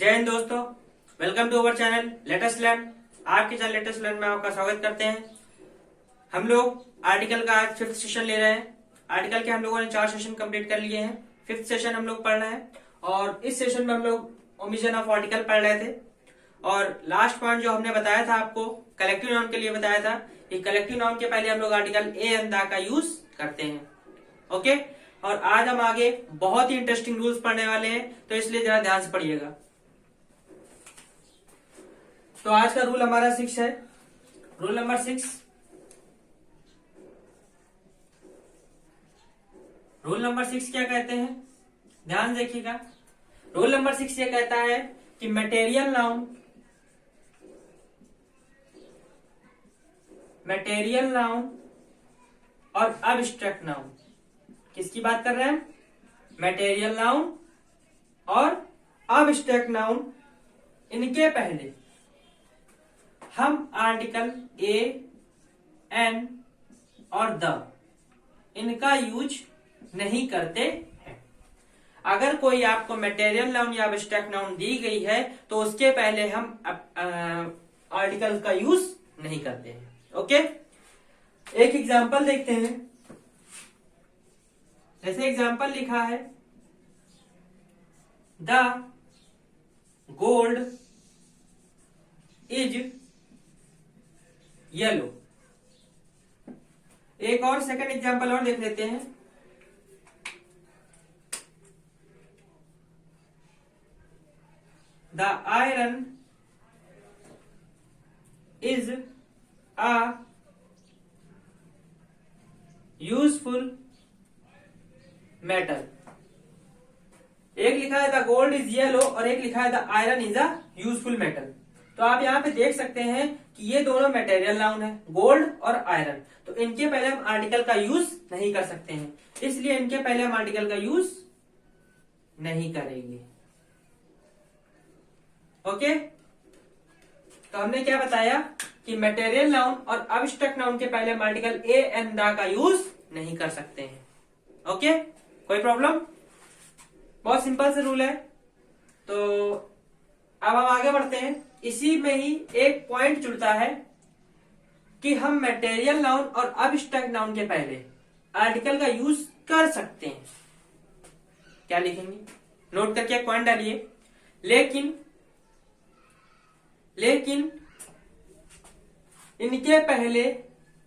जय हिंद दोस्तों, welcome to our channel latest learn. आपके चैनल लेटेस्ट लर्न में आपका स्वागत करते हैं। हम लोग आर्टिकल का आज 5th सेशन ले रहे हैं। आर्टिकल के हम लोगों ने 4 सेशन कंप्लीट कर लिए हैं। 5th सेशन हम लोग पढ़ रहे हैं और इस सेशन में हम लोग ओमिशन ऑफ आर्टिकल पढ़ रहे थे। और लास्ट पॉइंट जो हमने बताया था आपको कलेक्टिव नाउन के लिए बताया था कि कलेक्टिव नाउन के पहले हम लोग आर्टिकल ए एंड द का यूज करते हैं। ओके, और आज हम आगे बहुत ही इंटरेस्टिंग रूल्स पढ़ने वाले हैं, तो इसलिए जरा ध्यान से पढ़िएगा। तो आज का रूल हमारा 6 है। Rule number 6। रूल नंबर 6 क्या कहते हैं, ध्यान देखिएगा। रूल नंबर 6 ये कहता है कि मटेरियल नाउन और अब्स्ट्रैक्ट नाउन, किसकी बात कर रहे हैं? मटेरियल नाउन और अब्स्ट्रैक्ट नाउन, इनके पहले हम आर्टिकल ए एन और द इनका यूज नहीं करते हैं। अगर कोई आपको मटेरियल नाउन या अब्स्ट्रैक्ट नाउन दी गई है तो उसके पहले हम आर्टिकल का यूज नहीं करते हैं। ओके, एक एग्जांपल देखते हैं। जैसे एग्जांपल लिखा है, द गोल्ड इज येलो। एक और सेकंड एग्जांपल और देख लेते हैं। The iron is a useful metal. एक लिखा है द गोल्ड इज येलो और एक लिखा है the iron is a useful metal. तो आप यहाँ पे देख सकते हैं कि ये दोनों मटेरियल नाउन है, गोल्ड और आयरन। तो इनके पहले हम आर्टिकल का यूज नहीं कर सकते हैं, इसलिए इनके पहले हम आर्टिकल का यूज नहीं करेंगे। ओके, तो हमने क्या बताया कि मटेरियल नाउन और अब्स्ट्रैक्ट नाउन के पहले हम आर्टिकल ए एंड द का यूज नहीं कर सकते हैं। ओके, कोई प्रॉब्लम? बहुत सिंपल से रूल है। तो अब हम आगे बढ़ते हैं। इसी में ही एक पॉइंट जुड़ता है कि हम मटेरियल नाउन और अब्स्ट्रैक्ट नाउन के पहले आर्टिकल का यूज कर सकते हैं। क्या लिखेंगे? नोट करके एक पॉइंट डालिए। लेकिन इनके पहले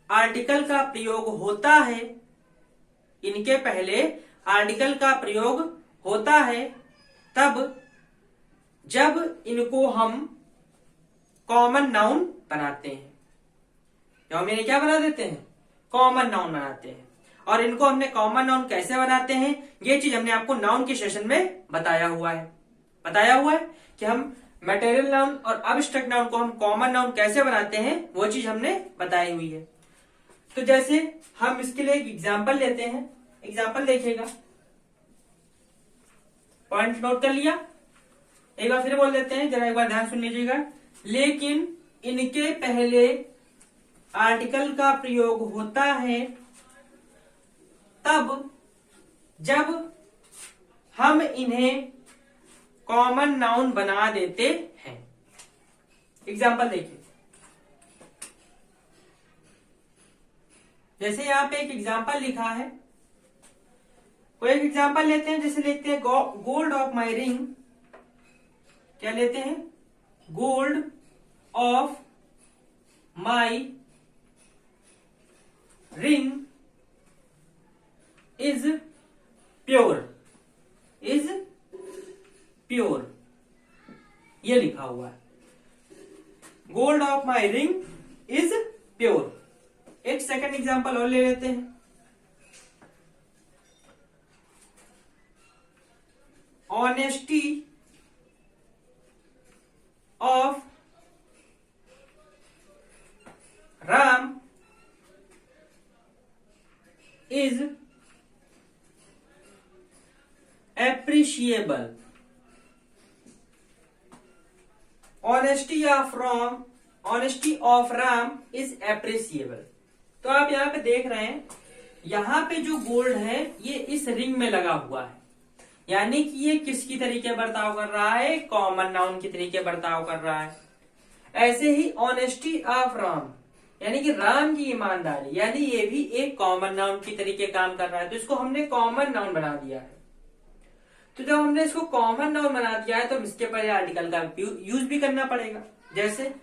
आर्टिकल का प्रयोग होता है। इनके पहले आर्टिकल का प्रयोग होता है तब जब इनको हम कॉमन नाउन बनाते हैं। तो हम इन्हें क्या बना देते हैं? कॉमन नाउन बनाते हैं। और इनको हमने कॉमन नाउन कैसे बनाते हैं, ये चीज हमने आपको नाउन के सेशन में बताया हुआ है कि हम मटेरियल नाउन और अब्स्ट्रैक्ट नाउन को हम कॉमन नाउन कैसे बनाते हैं, वो चीज हमने बताई हुई है। तो जैसे हम इसके लिए एक एग्जाम्पल लेते हैं। एग्जाम्पल देखिएगा, पॉइंट नोट कर लिया? एक बार फिर बोल देते हैं, जरा एक बार ध्यान सुन लीजिएगा। लेकिन इनके पहले आर्टिकल का प्रयोग होता है तब जब हम इन्हें कॉमन नाउन बना देते हैं। एग्जाम्पल देखिए। जैसे यहां पे एक एग्जाम्पल लिखा है, कोई एक एग्जाम्पल लेते हैं। जैसे लिखते हैं गोल्ड ऑफ माई रिंग। क्या लेते हैं? Gold of my ring is pure. ये लिखा हुआ है, gold of my ring is pure. एक सेकंड एग्जांपल और ले लेते हैं। Honesty of Ram is appreciable. Honesty of Ram is appreciable. तो आप यहां पे देख रहे हैं, यहां पे जो गोल्ड है ये इस रिंग में लगा हुआ है। यानी कि ये किसकी तरीके बर्ताव कर रहा है, कॉमन नाउन की तरीके बर्ताव कर रहा है। ऐसे ही ऑनेस्टी ऑफ राम, यानी कि राम की ईमानदारी, यानी ये भी एक कॉमन नाउन की तरीके काम कर रहा है, तो इसको हमने कॉमन नाउन बना दिया है। तो जब हमने इसको कॉमन नाउन बना दिया है तो इसके पहले आर्टिकल का यूज भी करना पड़ेगा। जैसे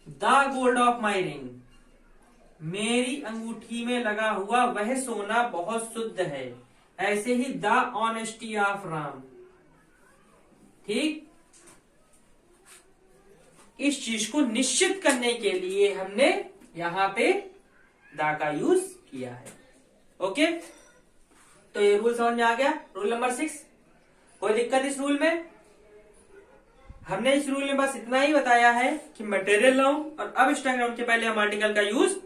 the gold of my ring, मेरी अंगूठी में लगा हुआ वह सोना बहुत शुद्ध है। ऐसे ही द ऑनेस्टी ऑफ राम, ठीक, इस चीज को निश्चित करने के लिए हमने यहां पे द का यूज किया है। ओके, तो ये रूल समझ में आ गया। रूल नंबर 6, कोई दिक्कत इस रूल में? हमने इस रूल में बस इतना ही बताया है कि मटेरियल नाउन और अबस्ट्रैक्ट नाउन के पहले हम आर्टिकल का यूज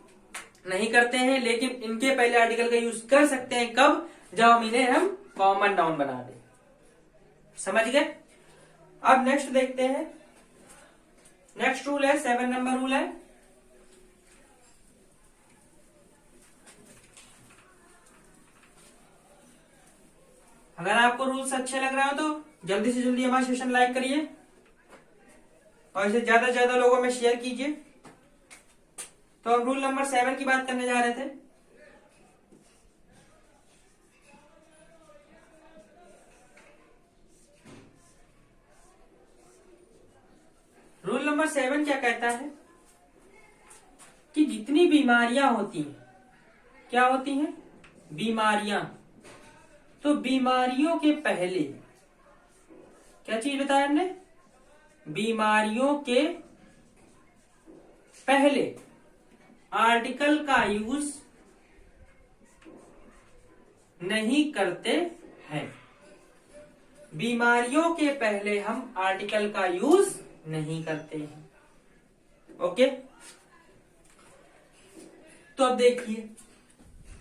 नहीं करते हैं, लेकिन इनके पहले आर्टिकल का यूज कर सकते हैं। कब? जब हम इन्हें कॉमन नाउन बना दें। समझ गए? अब नेक्स्ट देखते हैं। नेक्स्ट रूल है 7 नंबर रूल है, अगर आपको रूल्स अच्छे लग रहे हो तो जल्दी से जल्दी हमारा सेशन लाइक करिए और इसे ज्यादा से ज्यादा लोगों में शेयर कीजिए। तो हम रूल नंबर 7 की बात करने जा रहे थे। रूल नंबर 7 क्या कहता है कि जितनी बीमारियां होती हैं, क्या होती हैं? बीमारियां। तो बीमारियों के पहले क्या चीज बताया हमने? बीमारियों के पहले आर्टिकल का यूज नहीं करते हैं। बीमारियों के पहले हम आर्टिकल का यूज नहीं करते हैं। ओके, तो अब देखिए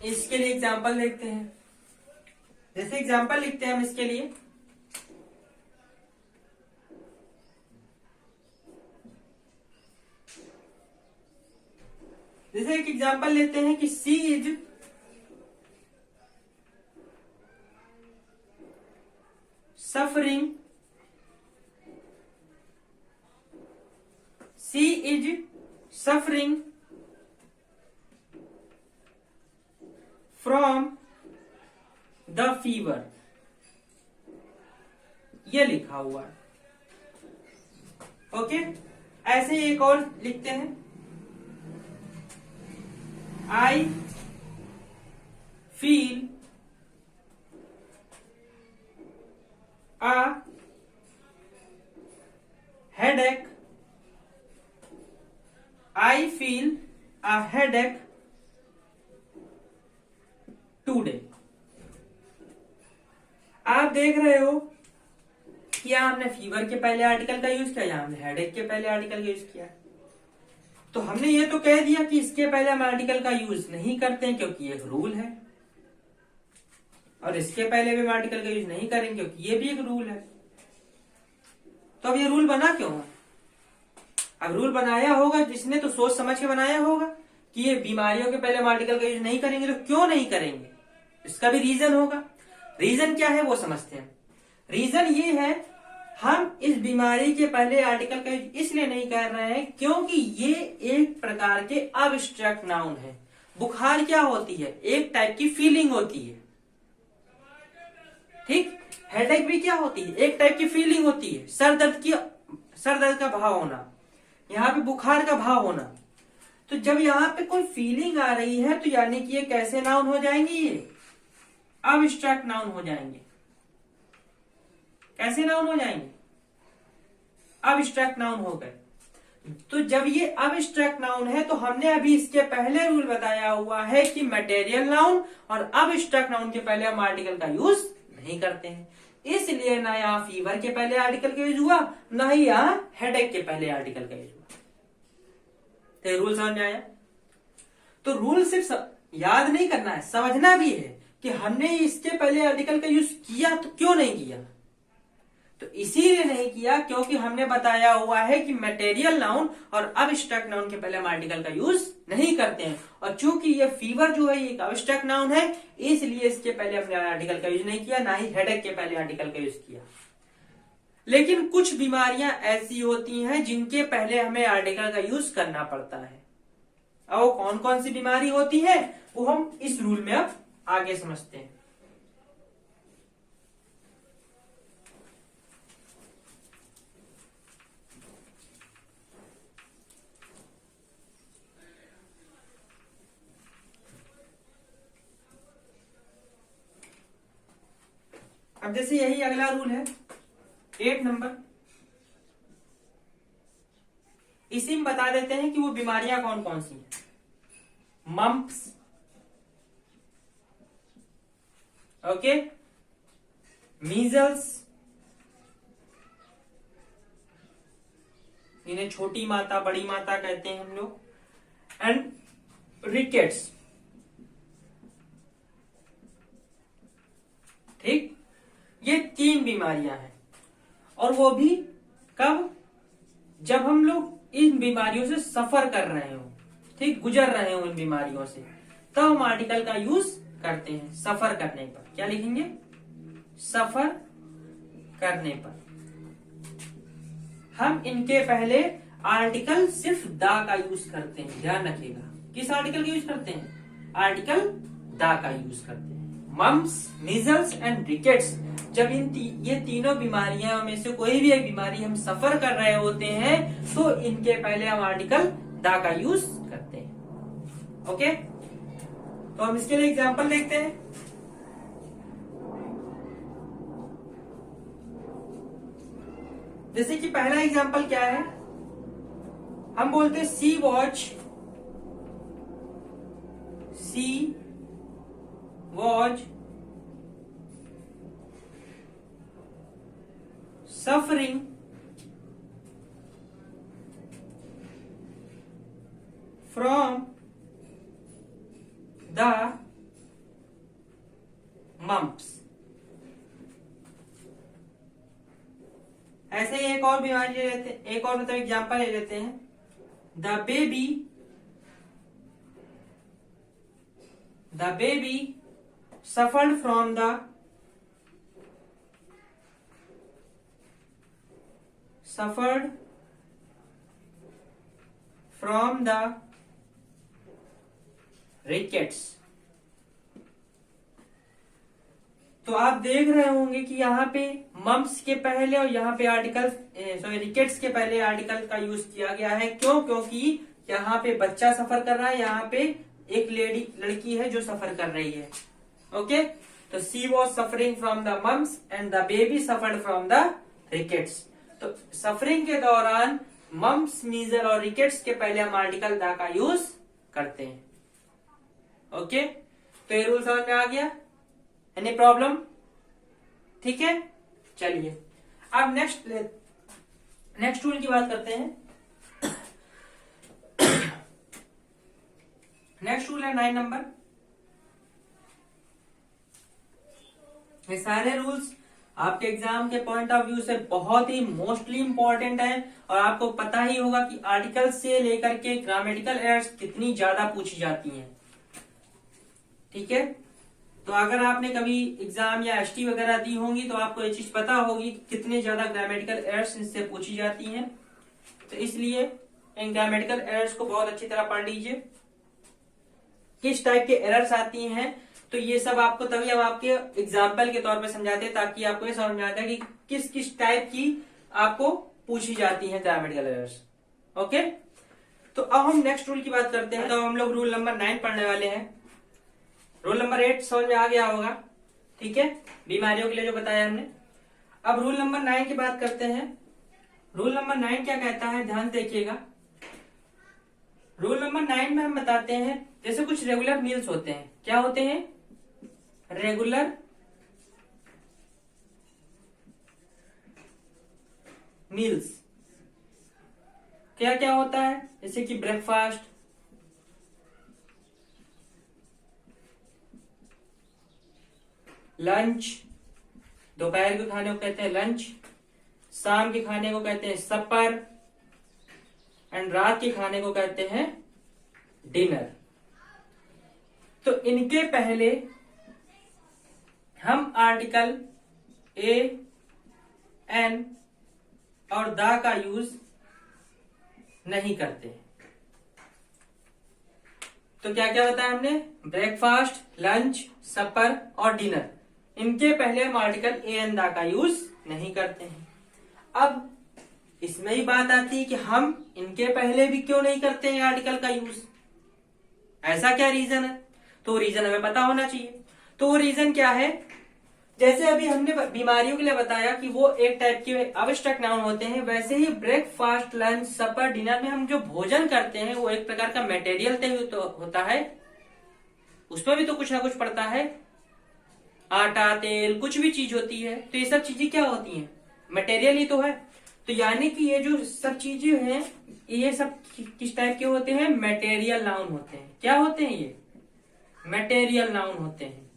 इसके लिए एग्जांपल देखते हैं। जैसे एग्जांपल लिखते हैं हम इसके लिए, जैसे एक एग्जांपल लेते हैं कि she is suffering, she is suffering from the fever, ये लिखा हुआ है। ओके, ऐसे ही एक और लिखते हैं, I feel a headache, I feel a headache today. आप देख रहे हो कि यहां हमने फीवर के पहले आर्टिकल का यूज किया, यहां हमने हेडेक के पहले आर्टिकल का यूज किया। तो हमने ये तो कह दिया कि इसके पहले हम आर्टिकल का यूज नहीं करते हैं क्योंकि ये एक रूल है, और इसके पहले भी हम आर्टिकल का यूज नहीं करेंगे क्योंकि ये भी एक रूल है। तो अब ये रूल बना क्यों है? अब रूल बनाया होगा जिसने तो सोच समझ के बनाया होगा कि ये बीमारियों के पहले हम आर्टिकल का यूज नहीं करेंगे। तो क्यों नहीं करेंगे, इसका भी रीजन होगा। रीजन क्या है वो समझते हैं। रीजन ये है, हम इस बीमारी के पहले आर्टिकल का यूज इसलिए नहीं कर रहे हैं क्योंकि ये एक प्रकार के अबस्ट्रैक्ट नाउन है। बुखार क्या होती है? एक टाइप की फीलिंग होती है, ठीक। हेडेक भी क्या होती है? एक टाइप की फीलिंग होती है, सर दर्द का भाव होना, यहाँ पे बुखार का भाव होना। तो जब यहाँ पे कोई फीलिंग आ रही है तो यानी कि ये कैसे नाउन हो जाएंगे? ये अबस्ट्रैक्ट नाउन हो जाएंगे। कैसे नाउन हो जाएंगे? अबस्ट्रैक्ट नाउन हो गए। तो जब ये अबस्ट्रैक्ट नाउन है तो हमने अभी इसके पहले रूल बताया हुआ है कि मटेरियल नाउन और अबस्ट्रैक्ट नाउन के पहले हम आर्टिकल का यूज नहीं करते हैं। इसलिए ना यहाँ फीवर के पहले आर्टिकल का यूज हुआ, ना ही यहाँ हेडेक के पहले आर्टिकल का यूज हुआ। तो रूल समझ में आया? तो रूल सिर्फ याद नहीं करना है, समझना भी है कि हमने इसके पहले आर्टिकल का यूज किया तो क्यों नहीं किया। तो इसीलिए नहीं किया क्योंकि हमने बताया हुआ है कि मटेरियल नाउन और अबस्ट्रैक्ट नाउन के पहले हम आर्टिकल का यूज नहीं करते हैं, और और चूंकि ये फीवर जो है ये एक अब्स्ट्रैक्ट नाउन है, इसलिए इसके पहले हमने आर्टिकल का यूज नहीं किया, ना ही हेडेक के पहले आर्टिकल का यूज किया। लेकिन कुछ बीमारियां ऐसी होती हैं जिनके पहले हमें आर्टिकल का यूज करना पड़ता है। अब वो कौन कौन सी बीमारी होती है वो हम इस रूल में अब आगे समझते हैं। अब जैसे यही अगला रूल है 8 नंबर, इसी में बता देते हैं कि वो बीमारियां कौन कौन सी हैं। मम्प्स, ओके, मीजल्स, इन्हें छोटी माता बड़ी माता कहते हैं हम लोग, एंड रिकेट्स। ठीक, ये 3 बीमारियां हैं, और वो भी कब, जब हम लोग इन बीमारियों से सफर कर रहे हो, ठीक, गुजर रहे हो इन बीमारियों से, तब हम आर्टिकल का यूज करते हैं। सफर करने पर क्या लिखेंगे, सफर करने पर। हम इनके पहले आर्टिकल सिर्फ दा का यूज करते हैं, ध्यान रखिएगा। किस आर्टिकल का यूज करते हैं, आर्टिकल दा का यूज करते हैं। मम्प्स, मीजल्स एंड रिकेट्स, जब ये तीनों बीमारियां में से कोई भी एक बीमारी हम सफर कर रहे होते हैं तो इनके पहले हम आर्टिकल दा का यूज करते हैं। ओके, तो हम इसके लिए एग्जांपल देखते हैं। जैसे कि पहला एग्जांपल क्या है, हम बोलते हैं सी was suffering from the mumps। ऐसे ही एक और बीमारी ले लेते हैं, एक और मतलब एग्जांपल ले लेते हैं। The baby suffered from the rickets। तो आप देख रहे होंगे कि यहाँ पे मम्प्स के पहले और यहाँ पे रिकेट्स के पहले आर्टिकल का यूज किया गया है। क्यों, क्योंकि यहाँ पे बच्चा सफर कर रहा है, यहाँ पे एक लड़की है जो सफर कर रही है। ओके, तो she was suffering from the mumps and the baby suffered from the rickets. तो सफरिंग के दौरान मम्प्स, मीजल और रिकेट्स के पहले हम आर्टिकल दा का यूज करते हैं। ओके, तो ये रूल समझ में आ गया, एनी प्रॉब्लम? ठीक है, चलिए अब नेक्स्ट रूल की बात करते हैं। नेक्स्ट रूल है 9 नंबर। ये सारे रूल्स आपके एग्जाम के पॉइंट ऑफ व्यू से बहुत ही मोस्टली इंपॉर्टेंट है, और आपको पता ही होगा कि आर्टिकल से लेकर के ग्रामेटिकल एरर्स कितनी ज्यादा पूछी जाती हैं। ठीक है, तो अगर आपने कभी एग्जाम या एसटी वगैरह दी होंगी तो आपको ये चीज पता होगी कि कितने ज्यादा ग्रामेटिकल एरर्स इससे पूछी जाती हैं। तो इसलिए इन ग्रामेटिकल एरर्स को बहुत अच्छी तरह पढ़ लीजिए, किस टाइप के एरर्स आती हैं। तो ये सब आपको तभी हम आपके एग्जाम्पल के तौर पे समझाते हैं, ताकि आपको ये समझ में आता है कि किस किस टाइप की आपको पूछी जाती है ग्रामेटिकल एरर्स। ओके, तो अब हम नेक्स्ट रूल की बात करते हैं। तो हम लोग रूल नंबर 9 पढ़ने वाले हैं। रूल नंबर 8 समझ में आ गया होगा, ठीक है, बीमारियों के लिए जो बताया हमने। अब रूल नंबर 9 की बात करते हैं। रूल नंबर 9 क्या कहता है, ध्यान देखिएगा। रूल नंबर 9 में हम बताते हैं, जैसे कुछ रेगुलर मील्स होते हैं। क्या होते हैं, रेगुलर मील्स। क्या क्या होता है, जैसे कि ब्रेकफास्ट, लंच, दोपहर के खाने को कहते हैं लंच, शाम के खाने को कहते हैं सपर, एंड रात के खाने को कहते हैं डिनर। तो इनके पहले हम आर्टिकल ए एन और द का यूज नहीं करते हैं। तो क्या क्या बताया हमने? ब्रेकफास्ट, लंच, सपर और डिनर, इनके पहले हम आर्टिकल ए एन द का यूज नहीं करते हैं। अब इसमें ही बात आती है कि हम इनके पहले भी क्यों नहीं करते हैं आर्टिकल का यूज, ऐसा क्या रीजन है? तो रीजन हमें पता होना चाहिए। तो वो रीजन क्या है? जैसे अभी हमने बीमारियों के लिए बताया कि वो एक टाइप के अब्स्ट्रैक्ट नाउन होते हैं, वैसे ही ब्रेकफास्ट, लंच, सपर, डिनर में हम जो भोजन करते हैं वो एक प्रकार का मटेरियल तो होता है, उसमें भी तो कुछ ना कुछ पड़ता है, आटा, तेल, कुछ भी चीज होती है। तो ये सब चीजें क्या होती हैं? मटेरियल ही तो है। तो यानी कि ये जो सब चीजें हैं ये सब किस टाइप के होते हैं? मटेरियल नाउन होते हैं। क्या होते हैं ये? मटेरियल नाउन होते हैं।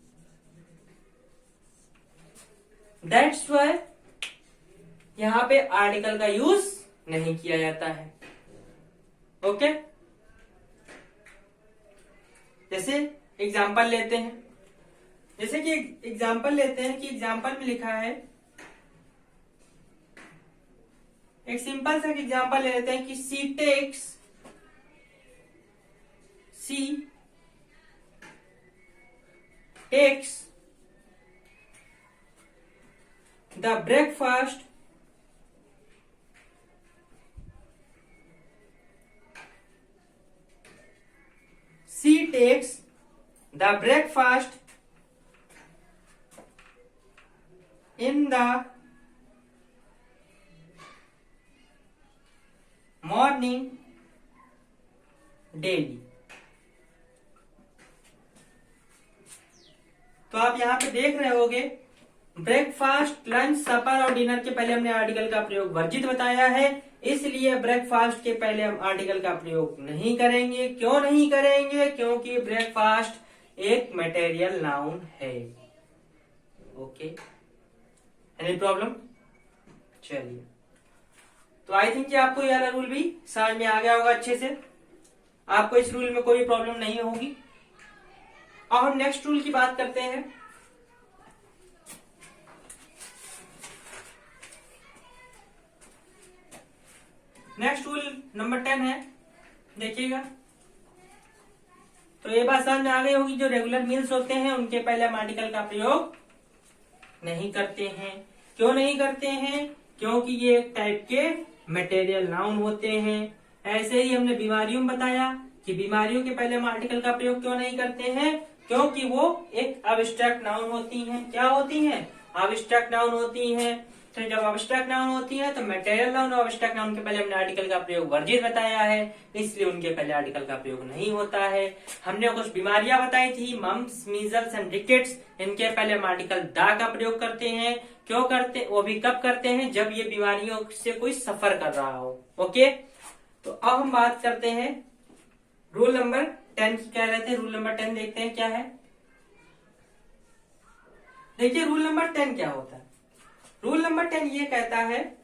दैट्स वाई यहां पे आर्टिकल का यूज नहीं किया जाता है। ओके, जैसे एग्जाम्पल लेते हैं, जैसे कि एग्जाम्पल लेते हैं कि एग्जाम्पल में लिखा है, एक सिंपल सा एग्जाम्पल ले लेते हैं कि she takes the breakfast in the morning daily। तो आप यहां पे देख रहे होगे ब्रेकफास्ट, लंच, सपर और डिनर के पहले हमने आर्टिकल का प्रयोग वर्जित बताया है, इसलिए ब्रेकफास्ट के पहले हम आर्टिकल का प्रयोग नहीं करेंगे। क्यों नहीं करेंगे? क्योंकि ब्रेकफास्ट एक मटेरियल नाउन है। Okay, any problem? चलिए, तो आई थिंक कि आपको ये वाला रूल भी समझ में आ गया होगा अच्छे से, आपको इस रूल में कोई प्रॉब्लम नहीं होगी। अब हम नेक्स्ट रूल की बात करते हैं। नेक्स्ट रूल नंबर 10 है, देखिएगा। तो ये बात समझ में आ गई होगी, जो रेगुलर मील्स होते हैं उनके पहले हम आर्टिकल का प्रयोग नहीं करते हैं। क्यों नहीं करते हैं? क्योंकि ये एक टाइप के मटेरियल नाउन होते हैं। ऐसे ही हमने बीमारियों में बताया कि बीमारियों के पहले हम आर्टिकल का प्रयोग क्यों नहीं करते हैं? क्योंकि वो एक अब्स्ट्रैक्ट नाउन होती हैं। क्या होती हैं? अब्स्ट्रैक्ट नाउन होती हैं। तो जब अब्स्ट्रैक्ट नाउन होती है तो मटेरियल नाउन और अब्स्ट्रैक्ट नाउन के पहले हमने आर्टिकल का प्रयोग वर्जित बताया है, इसलिए उनके पहले आर्टिकल का प्रयोग नहीं होता है। हमने कुछ बीमारियां बताई थी, मम्स, मीजल्स एंड रिकेट्स, इनके पहले हम आर्टिकल द का प्रयोग करते हैं। क्यों करते? वो भी कब करते हैं? जब ये बीमारियों से कोई सफर कर रहा हो। ओके, तो अब हम बात करते हैं रूल नंबर 10 की। कह रहे थे रूल नंबर 10 देखते हैं क्या है। देखिए रूल नंबर 10 क्या होता है। रूल नंबर 10 ये कहता है,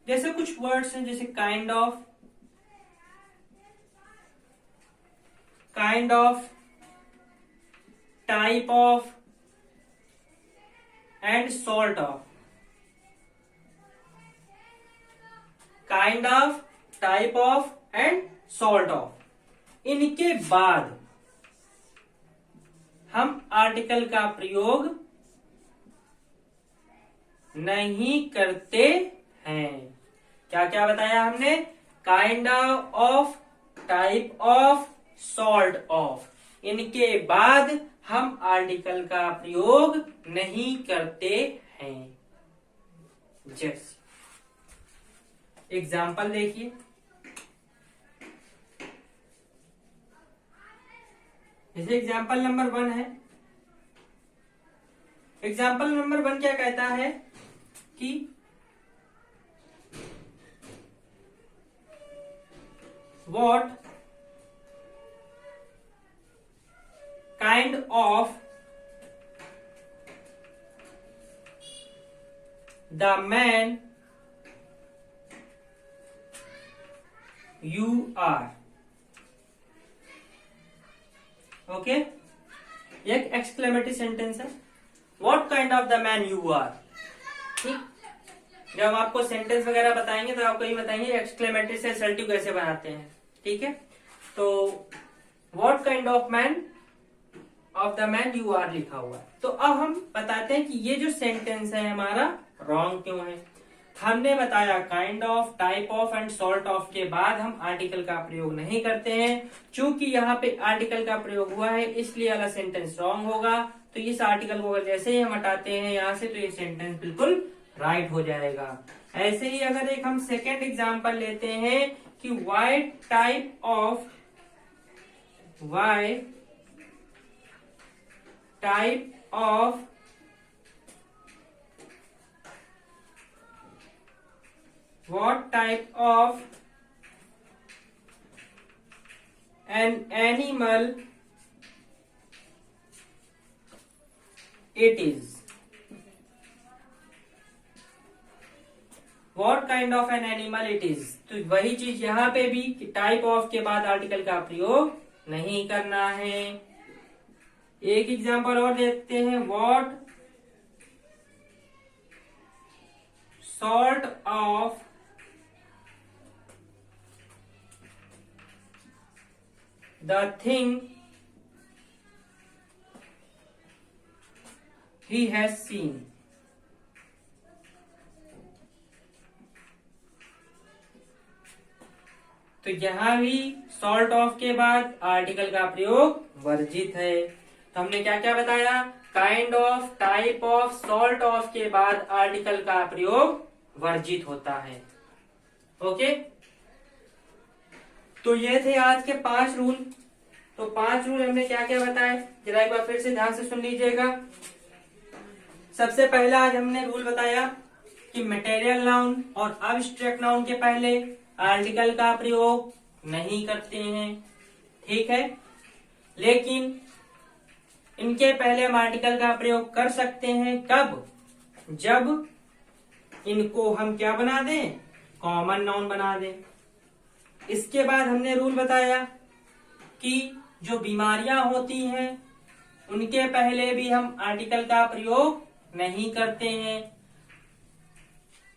जैसे कुछ वर्ड्स हैं जैसे kind of, type of and salt of. Kind of, type of and salt of, इनके बाद हम आर्टिकल का प्रयोग नहीं करते हैं। क्या क्या बताया हमने? Kind of, type of, salt of, इनके बाद हम आर्टिकल का प्रयोग नहीं करते हैं। जैसे एग्जाम्पल देखिए, जैसे एग्जाम्पल नंबर 1 है। एग्जाम्पल नंबर 1 क्या कहता है कि what kind of the man you are। Okay, एक एक्सक्लेमेटरी सेंटेंस है। What kind of the man you are. ठीक, जब हम आपको सेंटेंस वगैरह बताएंगे तो आपको ये बताएंगे एक्सक्लेमेटरी से एसर्टिव कैसे बनाते हैं। ठीक है, तो what kind of the man you are लिखा हुआ है। तो अब हम बताते हैं कि ये जो सेंटेंस है हमारा रॉन्ग क्यों है। हमने बताया kind of, type of and sort of के बाद हम आर्टिकल का प्रयोग नहीं करते हैं। चूंकि यहाँ पे आर्टिकल का प्रयोग हुआ है इसलिए वाला सेंटेंस रॉन्ग होगा। तो इस आर्टिकल को जैसे ही हम हटाते हैं यहाँ से तो ये सेंटेंस बिल्कुल राइट हो जाएगा। ऐसे ही अगर एक हम सेकेंड एग्जाम्पल लेते हैं कि why type of what type of an animal it is। What kind of an animal it is। तो वही चीज यहाँ पे भी कि टाइप ऑफ के बाद आर्टिकल का प्रयोग नहीं करना है। एक एग्जांपल और देखते हैं। What sort of the thing he has seen। तो यहां भी सॉर्ट ऑफ के बाद आर्टिकल का प्रयोग वर्जित है। तो हमने क्या क्या बताया, kind of, type of, sort of के बाद आर्टिकल का प्रयोग वर्जित होता है। ओके, तो ये थे आज के 5 रूल। तो 5 रूल हमने क्या क्या बताए, जरा एक बार फिर से ध्यान से सुन लीजिएगा। सबसे पहला आज हमने रूल बताया कि मटेरियल नाउन और अब्स्ट्रैक्ट नाउन के पहले आर्टिकल का प्रयोग नहीं करते हैं। ठीक है, लेकिन इनके पहले हम आर्टिकल का प्रयोग कर सकते हैं। कब? जब इनको हम क्या बना दें, कॉमन नाउन बना दें। इसके बाद हमने रूल बताया कि जो बीमारियां होती हैं उनके पहले भी हम आर्टिकल का प्रयोग नहीं करते हैं।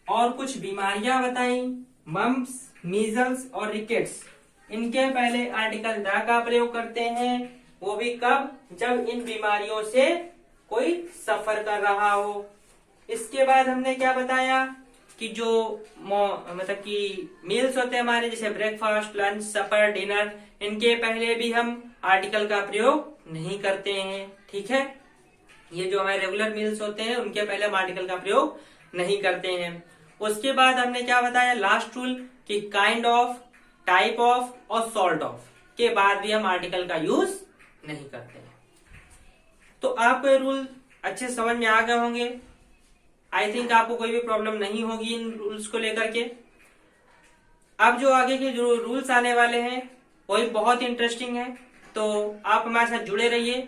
और कुछ बीमारियां बताई, मम्प्स, मीजल्स और रिकेट्स, इनके पहले आर्टिकल द का प्रयोग करते हैं। वो भी कब? जब इन बीमारियों से कोई सफर कर रहा हो। इसके बाद हमने क्या बताया कि जो मतलब कि मील्स होते हैं हमारे, जैसे ब्रेकफास्ट, लंच, सपर, डिनर, इनके पहले भी हम आर्टिकल का प्रयोग नहीं करते हैं। ठीक है, ये जो हमारे रेगुलर मील्स होते हैं उनके पहले हम आर्टिकल का प्रयोग नहीं करते हैं। उसके बाद हमने क्या बताया, लास्ट रूल, कि काइंड ऑफ, टाइप ऑफ और सॉर्ट ऑफ के बाद भी हम आर्टिकल का यूज नहीं करते हैं। तो आपको ये रूल अच्छे समझ में आ गए होंगे। आई थिंक आपको कोई भी प्रॉब्लम नहीं होगी इन रूल्स को लेकर के। अब जो आगे के जो रूल्स आने वाले हैं वो भी बहुत इंटरेस्टिंग है। तो आप हमारे साथ जुड़े रहिए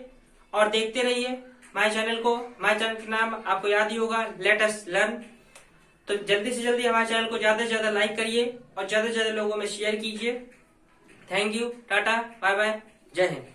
और देखते रहिए हमारे चैनल को। हमारे चैनल का नाम आपको याद ही होगा, लेट अस लर्न। तो जल्दी से जल्दी हमारे चैनल को ज्यादा से ज्यादा लाइक करिए और ज्यादा से ज्यादा लोगों में शेयर कीजिए। Thank you, tata, bye bye, जय हिंद।